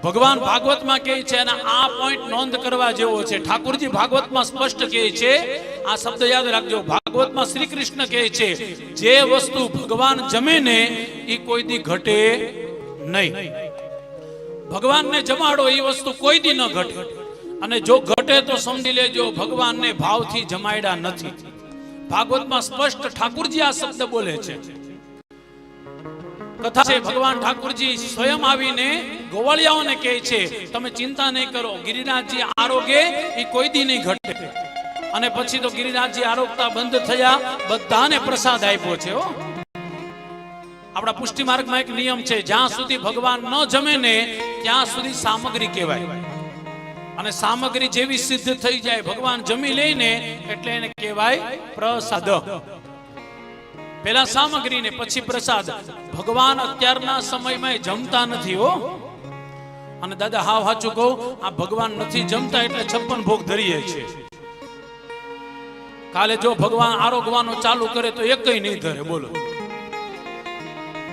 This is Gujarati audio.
ભગવાન ભાગવતમાં કહે છે અને આ પોઈન્ટ નોંધ કરવા જેવો છે. ઠાકોરજી ભાગવતમાં સ્પષ્ટ કહે છે, આ શબ્દ યાદ રાખજો. ભાગવતમાં શ્રી કૃષ્ણ કહે છે જે વસ્તુ ભગવાન જમે ને એ કોઈ દી ઘટે નહીં. ભગવાનને જમાડો એ વસ્તુ કોઈ દી ન ઘટે, અને જો ઘટે તો સમજી લેજો ભગવાનને ભાવથી જમાડ્યા નથી. ભાગવતમાં સ્પષ્ટ ઠાકોરજી આ શબ્દ બોલે છે. કથા છે ભગવાન ઠાકોરજી સ્વયં આવીને ગોવાળિયાઓને કહે છે તમે ચિંતા નહીં કરો, ગિરિરાજજી આરોગે એ કોઈ દી નહીં ઘટે. અને પછી તો ગિરિરાજજી આરોગતા બંધ થયા, બધાને પ્રસાદ આપ્યો છે. આપણા પુષ્ટિ માર્ગમાં એક નિયમ છે, જ્યાં સુધી ભગવાન ન જમે ને ત્યાં સુધી સામગ્રી કહેવાય. અને સામગ્રી જેવી સિદ્ધ થઈ જાય, ભગવાન જમી લઈને એટલે એને કહેવાય પ્રસાદ. પેલા સામગ્રી ને પછી પ્રસાદ. ભગવાન અત્યારના સમયમાં જમતા નથી હો. અને દાદા હાવ સાચું કહું, આ ભગવાન નથી જમતા એટલે 56 ભોગ ધરીએ છે. કાલે જો ભગવાન આરોગવાનું ચાલુ કરે તો એકય નહીં ધરે. બોલો